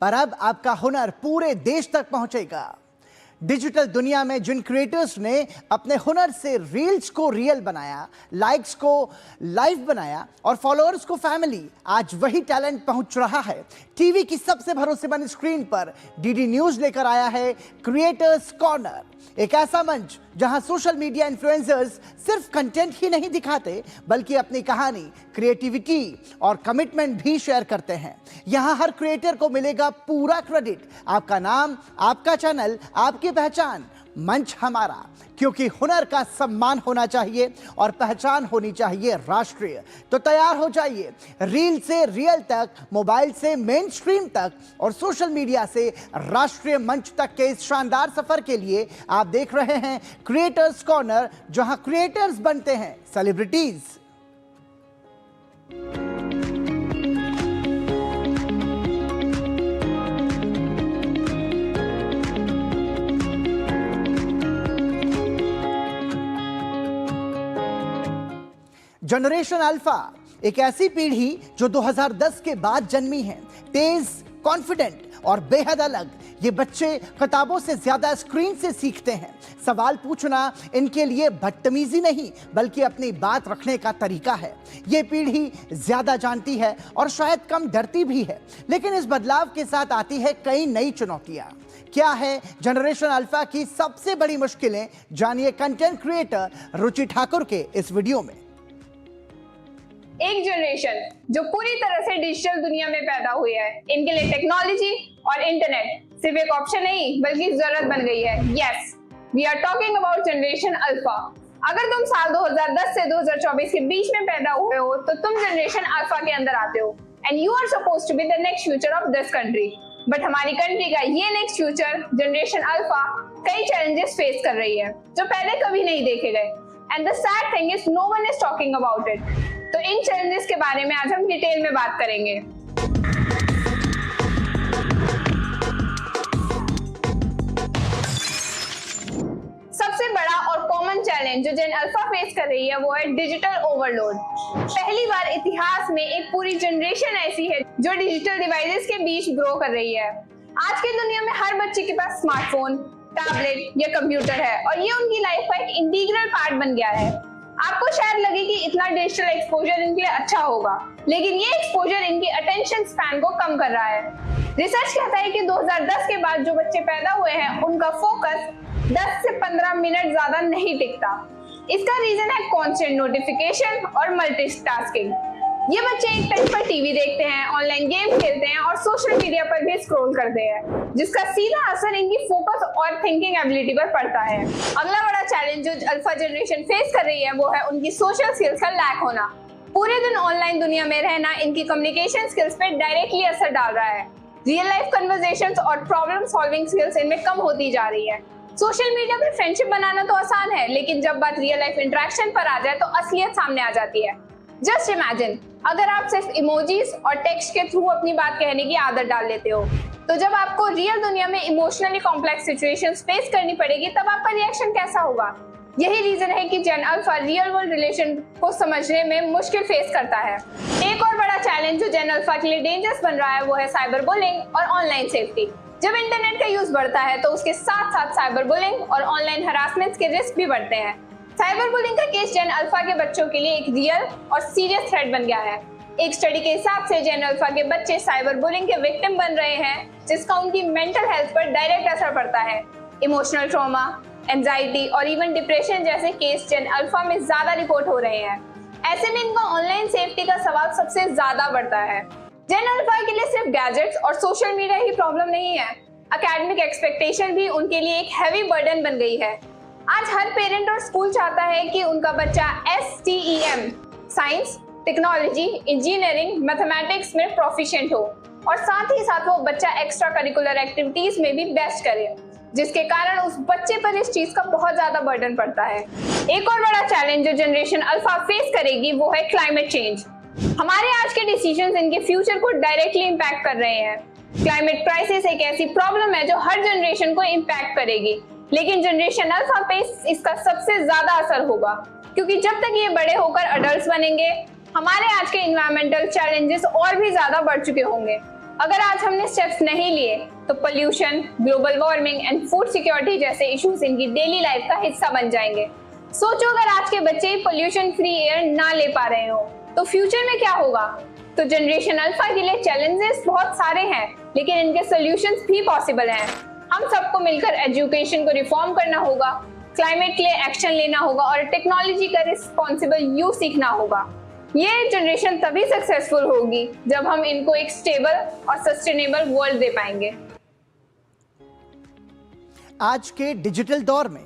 पर अब आपका हुनर पूरे देश तक पहुंचेगा। डिजिटल दुनिया में जिन क्रिएटर्स ने अपने हुनर से रील्स को रियल बनाया, लाइक्स को लाइव बनाया और फॉलोअर्स को फैमिली, आज वही टैलेंट पहुंच रहा है टीवी की सबसे भरोसेमंद स्क्रीन पर। डीडी न्यूज लेकर आया है क्रिएटर्स कॉर्नर, एक ऐसा मंच जहां सोशल मीडिया इन्फ्लुएंसर्स सिर्फ कंटेंट ही नहीं दिखाते बल्कि अपनी कहानी, क्रिएटिविटी और कमिटमेंट भी शेयर करते हैं। यहां हर क्रिएटर को मिलेगा पूरा क्रेडिट, आपका नाम, आपका चैनल, आपकी पहचान। मंच हमारा, क्योंकि हुनर का सम्मान होना चाहिए और पहचान होनी चाहिए राष्ट्रीय। तो तैयार हो जाइए, रील से रियल तक, मोबाइल से मेन स्ट्रीम तक और सोशल मीडिया से राष्ट्रीय मंच तक के इस शानदार सफर के लिए आप देख रहे हैं क्रिएटर्स कॉर्नर, जहां क्रिएटर्स बनते हैं सेलिब्रिटीज। जनरेशन अल्फा एक ऐसी पीढ़ी जो 2010 के बाद जन्मी है, तेज, कॉन्फिडेंट और बेहद अलग। ये बच्चे किताबों से ज्यादा स्क्रीन से सीखते हैं। सवाल पूछना इनके लिए बदतमीजी नहीं बल्कि अपनी बात रखने का तरीका है। ये पीढ़ी ज्यादा जानती है और शायद कम डरती भी है, लेकिन इस बदलाव के साथ आती है कई नई चुनौतियां। क्या है जनरेशन अल्फा की सबसे बड़ी मुश्किलें? जानिए कंटेंट क्रिएटर रुचि ठाकुर के इस वीडियो में। एक जनरेशन जो पूरी तरह से डिजिटल दुनिया में पैदा हुई है, इनके लिए टेक्नोलॉजी और इंटरनेट सिर्फ एक ऑप्शन नहीं बल्कि जरूरत बन गई है। Yes, we are talking about Generation Alpha. अगर तुम साल 2010 से 2024 के बीच में पैदा हुए हो तो तुम जनरेशन अल्फा के अंदर आते हो and you are supposed to be the next future of this country. But हमारी कंट्री का ये नेक्स्ट फ्यूचर जनरेशन अल्फा कई चैलेंजेस फेस कर रही है जो पहले कभी नहीं देखे गए, and the sad thing is no one is talking about it. तो इन चैलेंजेस के बारे में आज हम डिटेल में बात करेंगे। सबसे बड़ा और कॉमन चैलेंज जो जेन अल्फा फेस कर रही है वो है डिजिटल ओवरलोड। पहली बार इतिहास में एक पूरी जनरेशन ऐसी है जो डिजिटल डिवाइसेस के बीच ग्रो कर रही है। आज की दुनिया में हर बच्चे के पास स्मार्टफोन, टैबलेट या कंप्यूटर है और ये उनकी लाइफ का एक इंटीग्रल पार्ट बन गया है। आपको शायद लगे कि इतना डिजिटल एक्सपोजर इनके लिए अच्छा होगा, लेकिन ये एक्सपोजर इनकी अटेंशन स्पैन को कम कर रहा है। रिसर्च कहता है कि 2010 के बाद जो बच्चे पैदा हुए हैं उनका फोकस 10 से 15 मिनट ज्यादा नहीं टिकता। इसका रीजन है कांस्टेंट नोटिफिकेशन और मल्टीटास्किंग। ये बच्चे एक टाइम पर टीवी देखते हैं, ऑनलाइन गेम खेलते हैं और सोशल मीडिया पर भी स्क्रॉल करते हैं, जिसका सीधा असर इनकी फोकस और थिंकिंग एबिलिटी पर पड़ता है। अगला बड़ा चैलेंज जो अल्फा जनरेशन फेस कर रही है वो है उनकी सोशल स्किल्स का लैक होना। पूरे दिन ऑनलाइन दुनिया में रहना इनकी कम्युनिकेशन स्किल्स पे डायरेक्टली असर डाल रहा है। रियल लाइफ कन्वर्सेशंस और प्रॉब्लम सॉल्विंग स्किल्स इनमें कम होती जा रही है। सोशल मीडिया पर फ्रेंडशिप बनाना तो आसान है, लेकिन जब बात रियल लाइफ इंटरेक्शन पर आ जाए तो असलियत सामने आ जाती है। जस्ट इमेजिन, अगर आप सिर्फ इमोजीज और टेक्स्ट के थ्रू अपनी बात कहने की आदत डाल लेते हो, तो जब आपको रियल दुनिया में इमोशनली कॉम्प्लेक्स सिचुएशंस फेस करनी पड़ेगी तब आपका रिएक्शन कैसा होगा? यही रीजन है कि जेन अल्फा रियल वर्ल्ड रिलेशन को समझने में मुश्किल फेस करता है। एक और बड़ा चैलेंज जो जेन अल्फा के लिए डेंजरस बन रहा है वो है साइबर बुलिंग और ऑनलाइन सेफ्टी। जब इंटरनेट का यूज बढ़ता है तो उसके साथ साथ साइबर बुलिंग और ऑनलाइन हरासमेंट के रिस्क भी बढ़ते हैं। साइबर बुलिंग का केस जेन अल्फा के बच्चों के लिए एक रियल और सीरियस थ्रेट बन गया है। एक स्टडी के हिसाब से जेन अल्फा के बच्चे साइबर बुलिंग के विक्टिम बन रहे हैं, जिसका उनकी मेंटल हेल्थ पर डायरेक्ट असर पड़ता है। इमोशनल ट्रॉमा, एंजाइटी और इवन डिप्रेशन जैसे केस जेन अल्फा में ज्यादा रिपोर्ट हो रहे हैं। ऐसे में इनका ऑनलाइन सेफ्टी का सवाल सबसे ज्यादा बढ़ता है। जेन अल्फा के लिए सिर्फ गैजेट्स और सोशल मीडिया ही प्रॉब्लम नहीं है, एकेडमिक एक्सपेक्टेशन भी उनके लिए एक हैवी बर्डन बन गई है। आज हर पेरेंट और स्कूल चाहता है कि उनका बच्चा STEM science, technology, engineering, mathematics में प्रोफिशिएंट हो और साथ ही साथ वो बच्चा एक्स्ट्रा करिकुलर एक्टिविटीज में भी बेस्ट करे, जिसके कारण उस बच्चे पर इस चीज का बहुत ज्यादा बर्डन पड़ता है। एक और बड़ा चैलेंज जो जनरेशन अल्फा फेस करेगी वो है क्लाइमेट चेंज। हमारे आज के डिसीजंस इनके फ्यूचर को डायरेक्टली इम्पैक्ट कर रहे हैं। क्लाइमेट क्राइसिस एक ऐसी प्रॉब्लम है जो हर जनरेशन को इम्पैक्ट करेगी, लेकिन जनरेशन अल्फा पे इसका सबसे ज्यादा असर होगा, क्योंकि जब तक ये बड़े होकर अडल्ट्स बनेंगे हमारे आज के एनवायरमेंटल चैलेंजेस और भी ज्यादा बढ़ चुके होंगे। अगर आज हमने स्टेप्स नहीं लिए तो pollution, global warming and food security जैसे इश्यूज इनकी डेली लाइफ का हिस्सा बन जाएंगे। सोचो अगर आज के बच्चे पोल्यूशन फ्री एयर ना ले पा रहे हो तो फ्यूचर में क्या होगा। तो जनरेशन अल्फा के लिए चैलेंजेस बहुत सारे हैं, लेकिन इनके सॉल्यूशंस भी पॉसिबल हैं। हम सबको मिलकर एजुकेशन को रिफॉर्म करना होगा, क्लाइमेट के लिए एक्शन लेना होगा और टेक्नोलॉजी का रिस्पॉन्सिबल यूज सीखना होगा। ये जनरेशन तभी सक्सेसफुल होगी जब हम इनको एक स्टेबल और सस्टेनेबल वर्ल्ड दे पाएंगे। आज के डिजिटल दौर में